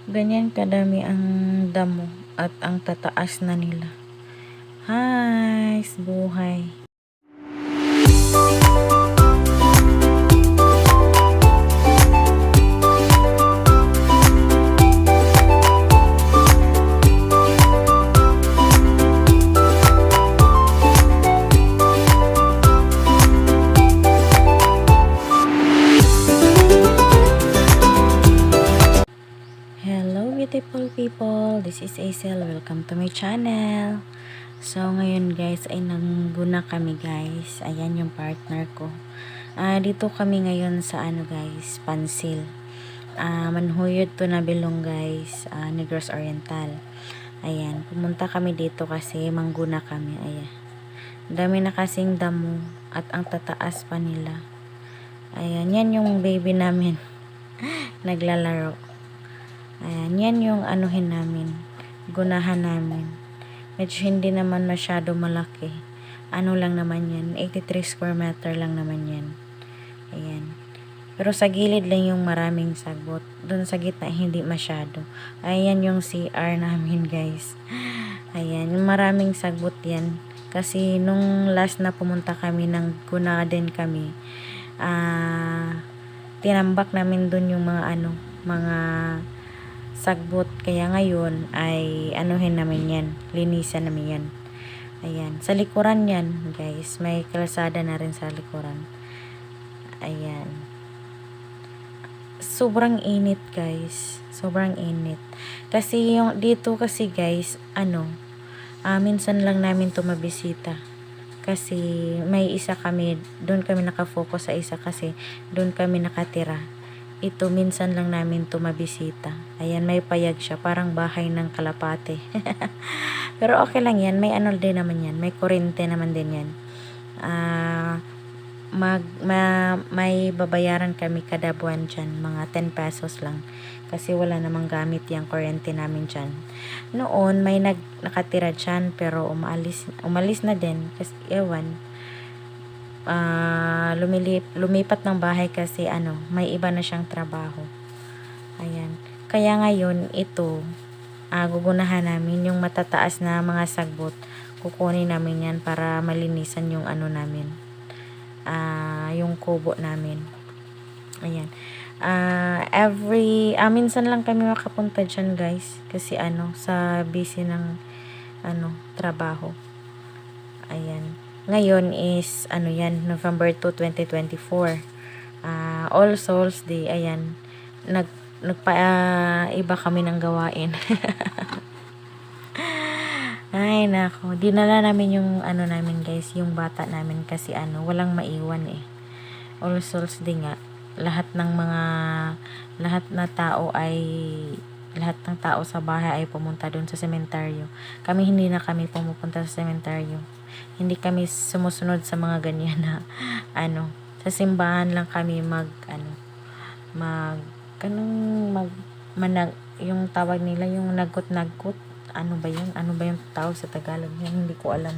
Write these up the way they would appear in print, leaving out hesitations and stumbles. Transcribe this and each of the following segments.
Ganyan kadami ang damo at ang tataas na nila. Hi, buhay. Hello beautiful people, this is Aisel. Welcome to my channel. So ngayon guys ay nangguna kami guys. Ayan yung partner ko. Dito kami ngayon sa guys, Pansil. Manhuyod to na bilong guys, Negros Oriental. Ayan, pumunta kami dito kasi mangguna kami. Ayan. Dami na kasing damo at ang tataas pa nila. Ayan, yan yung baby namin. Naglalaro. Ayan, yan yung anuhin namin, gunahan namin. Medyo hindi naman masyado malaki. Ano lang naman yan, 83 square meter lang naman yan. Ayan. Pero sa gilid lang yung maraming sagbot. Doon sa gitna hindi masyado. Ayan yung CR namin guys. Ayan, yung maraming sagbot yan. Kasi nung last na pumunta kami, ng guna din kami. Tinambak namin doon yung mga sagbot, kaya ngayon ay anuhin namin yan, linisan namin yan. Ayan, sa likuran yan guys, may kalsada na rin sa likuran. Ayan, sobrang init guys, sobrang init kasi yung dito kasi guys, minsan lang namin to mabisita kasi may isa kami, doon kami nakafocus sa isa kasi doon kami nakatira. Ito minsan lang namin to mabisita. Ayan, may payag siya, parang bahay ng kalapate. Pero okay lang yan, may din naman yan, may kuryente naman din yan. May babayaran kami kada buwan dyan, mga 10 pesos lang. Kasi wala namang gamit yung kuryente namin dyan. Noon, may nakatira dyan, pero umalis na din. Kasi ewan, lumipat ng bahay kasi may iba na siyang trabaho. Ayan. Kaya ngayon ito, gugunahan namin yung matataas na mga sagbot. Kukunin namin yan para malinisan yung namin. Yung kubo namin. Ayan. Minsan lang kami makapunta dyan guys. Kasi sa busy ng trabaho. Ayan. Ngayon is, yan, November 2, 2024. All Souls Day, ayan. Iba kami ng gawain. Ay, nako. Dinala namin yung, namin guys, yung bata namin kasi, walang maiwan eh. All Souls Day nga. Lahat ng tao sa bahay ay pumunta doon sa sementeryo. Hindi na kami pumupunta sa sementeryo. Hindi kami sumusunod sa mga ganyan na sa simbahan lang kami yung tawag nila, yung nagot-nagot. Ano ba yung tawag sa Tagalog yan? Hindi ko alam.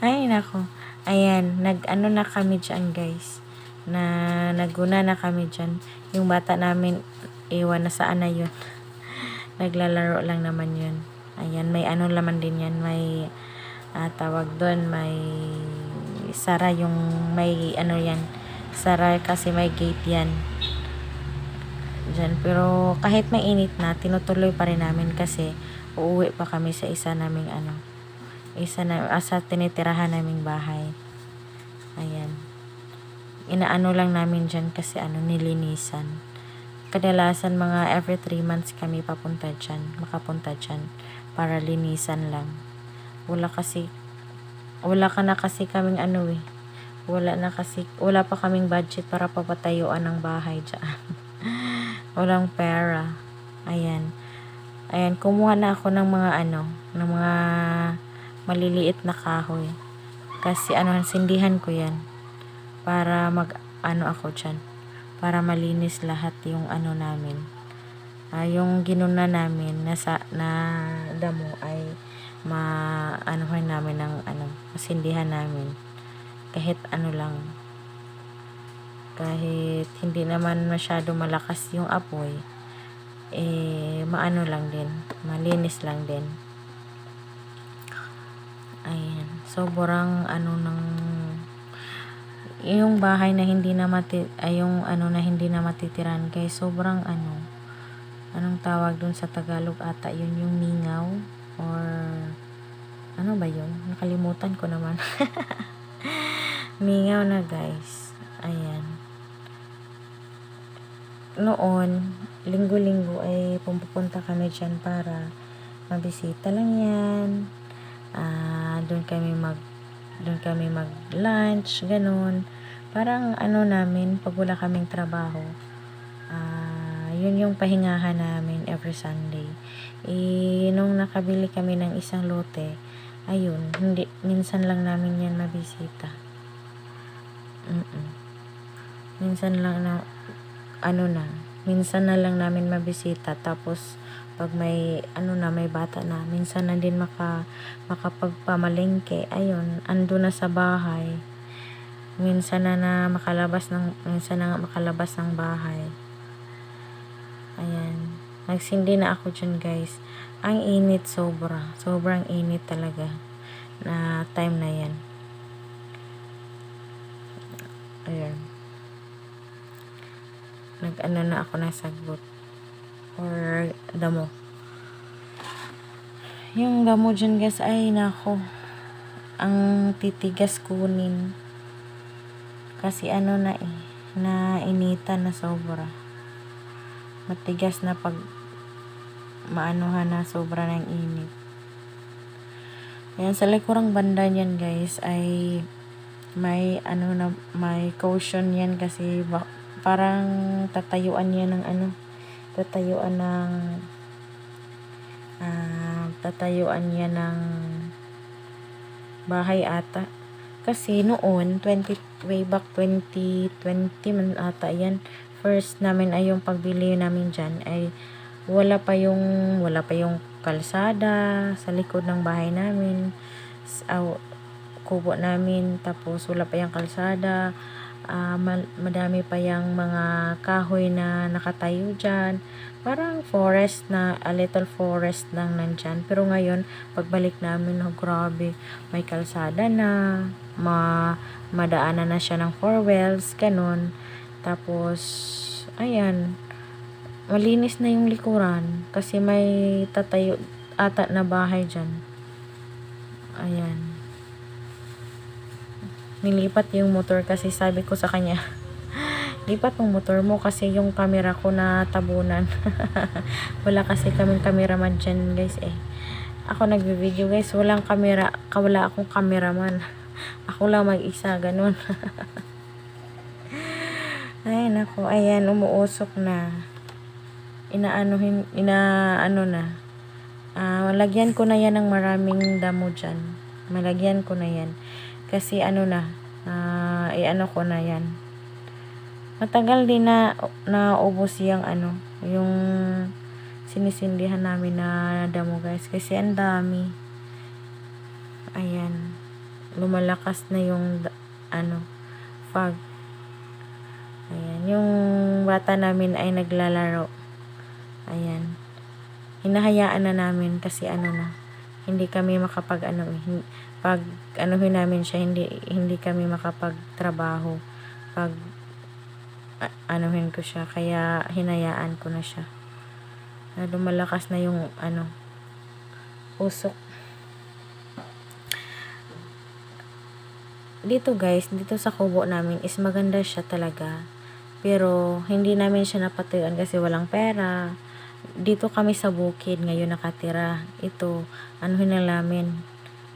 Ay, nako. Ayan, na kami dyan guys. Naguna na kami dyan. Yung bata namin, iwan na saan na yun. Naglalaro lang naman yun. Ayan, may laman din yan. May tawag doon, may sara yung may yan. Sara kasi may gate yan. Dyan. Pero kahit mainit na, tinutuloy pa rin namin kasi uuwi pa kami sa isa naming sa tinitirahan naming bahay. Ayan. Inaano lang namin dyan kasi nilinisan. Kadalasan mga every 3 months kami makapunta dyan para linisan lang. Wala pa kaming budget para papatayuan ng bahay dyan. Walang pera. Ayan, kumuha na ako ng mga maliliit na kahoy kasi sindihan ko yan para ako dyan, para malinis lahat yung namin. Yung ginuna namin na damo ay namin ng masindihan namin kahit lang, kahit hindi naman masyado malakas yung apoy, maano lang din, malinis lang din. Ayan, sobrang ano ng yung bahay na hindi na yung ano na hindi na matitiran guys, sobrang ano, anong tawag dun sa Tagalog ata, yun yung ningaw or ano ba yun, nakalimutan ko naman. Ningaw na guys. Ayan, noon linggo-linggo ay pupunta kami dyan para mabisita lang yan. Doon kami mag lunch, ganun. Parang ano namin, pag wala kaming trabaho, yun yung pahingahan namin every Sunday. Nung nakabili kami ng isang lote, ayun, minsan lang namin yan mabisita. Minsan lang na, minsan na lang namin mabisita. Tapos, pag may may bata na, minsan na din makapagpamalengke, ayun, ando na sa bahay. Minsan na makalabas ng bahay. Ayan, nagsindi na ako dyan guys. Ang init, sobrang init talaga na time na yan. Ayan, nag-ano na ako ng sagbot or damo. Yung damo dyan guys, ay nako, ang titigas kunin kasi na initan na sobra, matigas na pag maanuhan na sobra ng init. Ayan, sa likurang banda niyan guys ay may may caution yan kasi parang tatayuan yan ng tatayuan yan ng bahay ata. Kasi noon, way back 2020 man ata yan, first namin ay yung pagbili namin dyan ay wala pa yung kalsada sa likod ng bahay namin, kubo namin, tapos wala pa yung kalsada. Madami pa yung mga kahoy na nakatayo dyan, parang forest na, a little forest lang nandyan. Pero ngayon pagbalik namin, grabe, may kalsada na, madaanan na siya ng 4 wheels, ganun. Tapos ayan, malinis na yung likuran kasi may tatayo ata na bahay dyan. Ayan, nilipat yung motor kasi sabi ko sa kanya, lipat yung motor mo kasi yung camera ko na tabunan. Wala kasi kaming cameraman dyan guys Ako nagbe-video guys, wala akong cameraman. Ako lang mag-isa, ganun. Ay nako, ayan, umuusok na. Inaano na. Lagyan ko na yan ng maraming damo dyan. Malagyan ko na yan. Kasi ko na yan. Matagal din na naubos yung yung sinisindihan namin na damo guys. Kasi ang dami. Ayan. Lumalakas na yung fog. Ayan. Yung bata namin ay naglalaro. Ayan. Hinahayaan na namin kasi hindi kami pag namin siya, hindi kami makapagtrabaho pag ko siya, kaya hinayaan ko na siya. Lumalakas na yung usok. Dito guys, dito sa kubo namin is maganda siya talaga, pero hindi namin siya napatuyuan kasi walang pera. Dito kami sa bukid ngayon nakatira. Ito, na namin.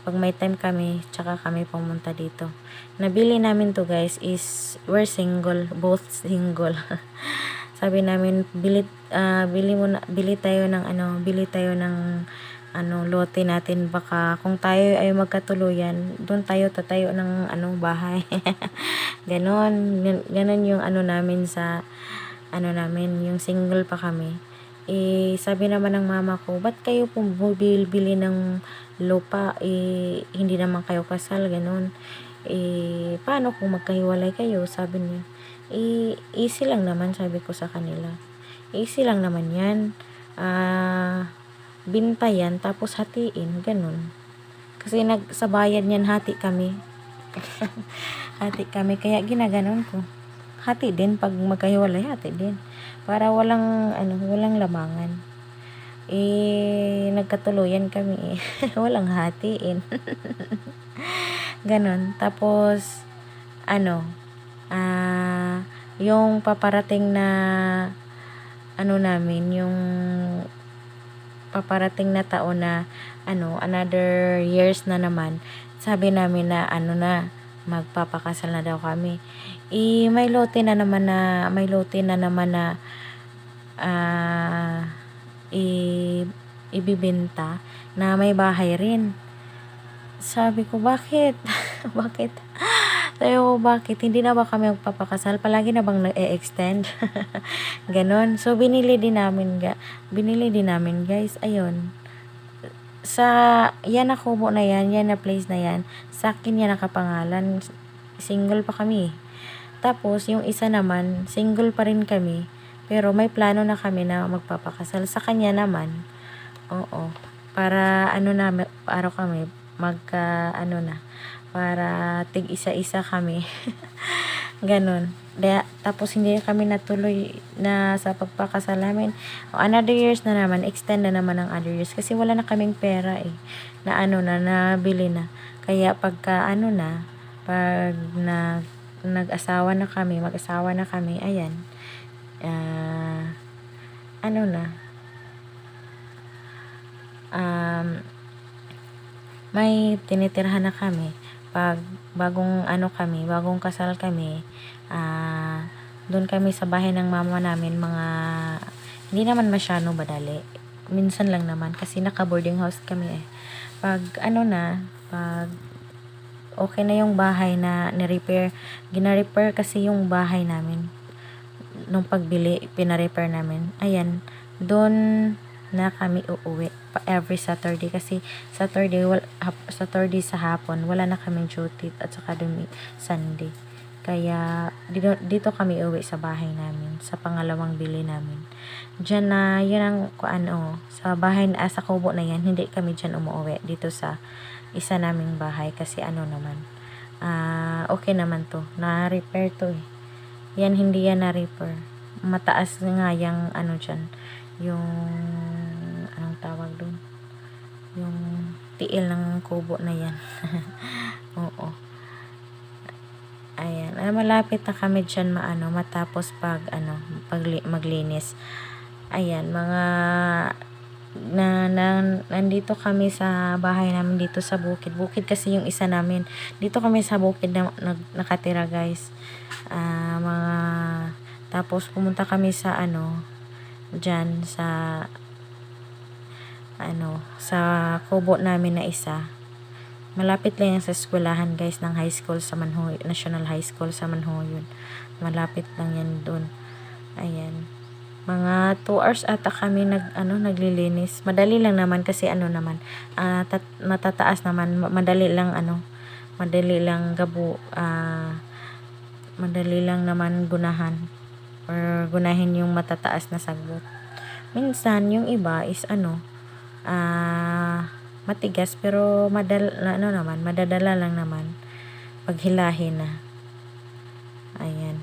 Pag may time kami, tsaka kami pumunta dito. Nabili namin to guys is, we're single, both single. Sabi namin, bili tayo ng lote natin, baka kung tayo ay magkatuluyan, doon tayo tatayo ng bahay. Ganon yung namin sa namin, yung single pa kami. Sabi naman ng mama ko, ba't kayo bumibili ng lupa, hindi naman kayo kasal, ganun. Paano kung magkahiwalay kayo, sabi niya. Easy lang naman, sabi ko sa kanila. Easy lang naman yan. Binta yan, tapos hatiin, ganun. Kasi sa bayad niyan, hati kami. Hati kami, kaya ginaganon ko. Hati din, pag magkahiwalay, hati din. Para walang lamangan. Nagkatuluyan kami eh. Walang hatiin. Ganon. Tapos, yung paparating na, yung paparating na taon na, another years na naman, sabi namin na, magpapakasal na daw kami. May lote na naman na, ibibenta na may bahay rin. Sabi ko, bakit? Bakit? Sabi ko, bakit? Hindi na ba kami magpapakasal? Palagi na bang nag-e-extend? Ganon. So, binili din namin guys. Ayun. Yan na kubo na yan na place na yan. Sa akin yan nakapangalan. Single pa kami. Tapos, yung isa naman, single pa rin kami. Pero may plano na kami na magpapakasal. Sa kanya naman, oo. Para kami, para tig isa-isa kami. Ganon. Tapos hindi kami natuloy na sa pagpakasal namin. Another years na naman, extend na naman ng other years. Kasi wala na kaming pera eh. Nabili na. Kaya pagka pag mag-asawa na kami, ayan. May tinitirhan na kami. Pag bagong kasal kami, doon kami sa bahay ng mama namin, hindi naman masyado madali. Minsan lang naman kasi naka-boarding house kami eh. Pag pag okay na yung bahay na gina-repair kasi yung bahay namin. Nung pagbili, pina-repair namin. Ayan, doon na kami uuwi every Saturday kasi Saturday sa hapon wala na kaming duty at saka dun Sunday. Kaya dito kami uwi sa bahay namin, sa pangalawang bili namin. Diyan na, yun ang sa bahay sa kubo na yan, hindi kami diyan umuwi dito sa isa naming bahay kasi okay naman to. Na-repair to eh. Yan, hindi yan na-repair. Mataas nga yung dyan. Yung, anong tawag doon? Yung tiil ng kubo na yan. Oo. Ayan. Malapit na kami dyan matapos maglinis. Ayan, nandito kami sa bahay namin dito sa bukid. Bukid kasi yung isa namin. Dito kami sa bukid na nakatira guys. Tapos pumunta kami sa dyan sa kubo namin na isa. Malapit lang yan sa eskwelahan guys ng high school sa Manhoy, National High School sa Manhoy. Malapit lang yan doon. Ayan. Mga 2 hours ata kami naglilinis. Madali lang naman kasi matataas naman, madali lang naman gunahin yung matataas na sagot. Minsan yung iba is matigas pero madadala lang naman paghilahin na. Ayan.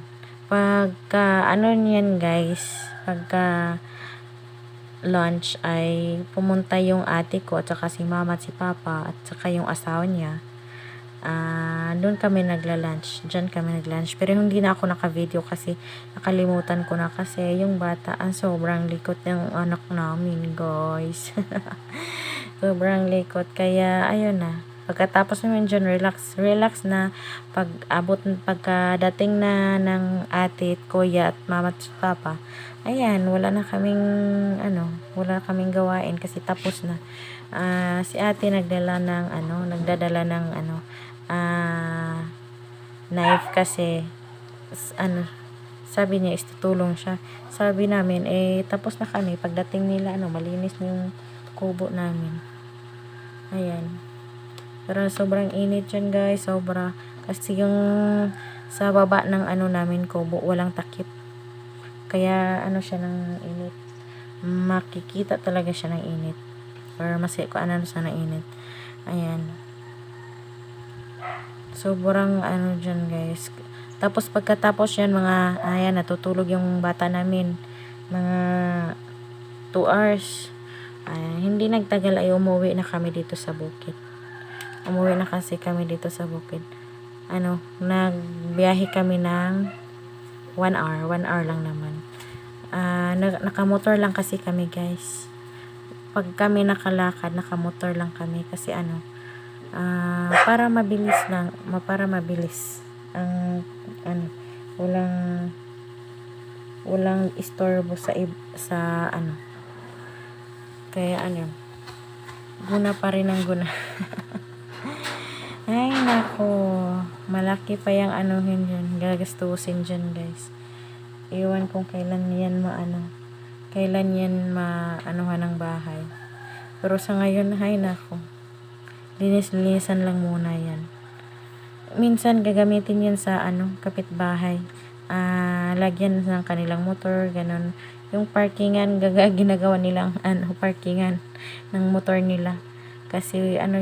Pagka niyan guys, pagka lunch ay pumunta yung ate ko at saka si mama at si papa at saka yung asawa niya. Doon kami nagla-lunch. Diyan kami nagla-lunch. Pero hindi na ako naka-video kasi nakalimutan ko na kasi yung bata ang sobrang likot ng anak namin guys. Sobrang likot. Kaya ayun na. Pagkatapos naman dyan, relax na. Pagkadating na ng ate, kuya at mama at papa, ayan, wala na kaming gawain kasi tapos na. Si ate nagdadala ng knife kasi sabi niya istutulong siya. Sabi namin tapos na kami. Pagdating nila malinis na yung kubo namin. Ayan. Pero sobrang init yan guys, kasi yung sa baba ng namin kubo walang takip. Kaya ano siya ng init. Makikita talaga siya ng init. Or kung ano sa ng init. Ayan. Sobrang ano dyan guys. Tapos pagkatapos yan ayan, natutulog yung bata namin. Mga 2 hours. Hindi nagtagal ay umuwi na kami dito sa bukid. Umuwi na kasi kami dito sa bukid. Nagbiyahe kami ng 1 hour. 1 hour lang naman. Nakamotor lang kasi kami guys. Pag kami nakalakad, nakamotor lang kami. Kasi para mabilis lang. Para mabilis. Walang istorbo sa kaya guna pa rin ang guna. Ay nako, malaki pa yung dyan, gagastusin dyan guys. Iwan kung kailan yan kailan yan maanuhan ng bahay. Pero sa ngayon, ay nako, linis-linisan lang muna yan. Minsan gagamitin yan sa kapitbahay. Lagyan ng kanilang motor, ganun. Yung parkingan, ginagawa nilang parkingan ng motor nila. Kasi yan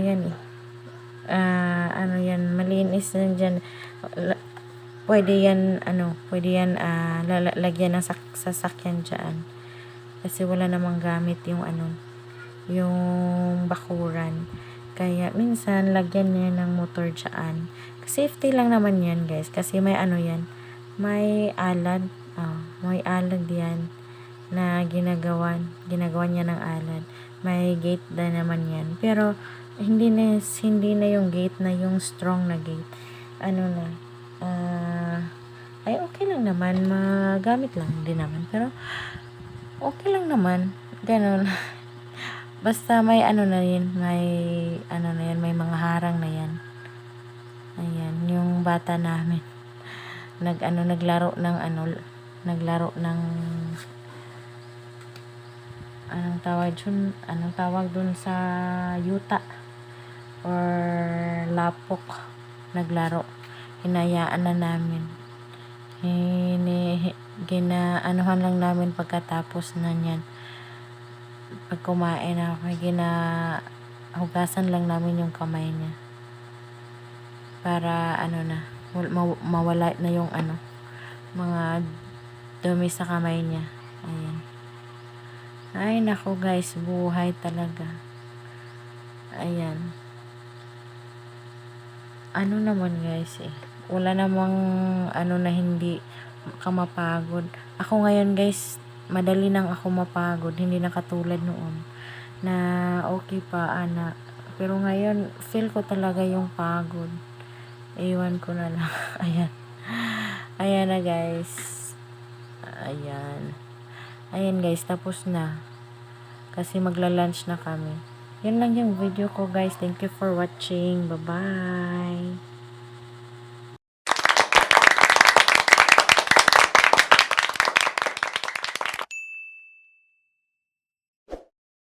malinis na dyan. Pwede yan lagyan ng sasakyan dyan. Kasi wala namang gamit yung yung bakuran. Kaya minsan lagyan niya ng motor dyan. Safety lang naman yan guys. Kasi may yan. May alad. May alad yan na ginagawa niya ng alad. May gate na naman yan. Pero hindi na yung gate na yung strong na gate. Ay okay lang naman, magamit lang din naman. Pero okay lang naman. Ganun. Basta may na yan, may mga harang na yan. Ayan, yung bata namin. Naglaro ng anong tawag dun sa yuta or lapok. Naglaro. Hinayaan na namin. Ginaanuhan lang namin pagkatapos na yan. Pag kumain hugasan lang namin yung kamay niya. Para mawala na yung mga dumi sa kamay niya. Ayan. Ay nako guys, buhay talaga. Ayan. Naman guys wala namang na hindi ka mapagod. Ako ngayon guys, madali nang ako mapagod, hindi na katulad noon na okay pa pero ngayon feel ko talaga yung pagod. Iwan ko na lang. Ayan na guys. Ayan guys, tapos na kasi magla-lunch na kami. Yun lang yung video ko guys. Thank you for watching. Bye bye.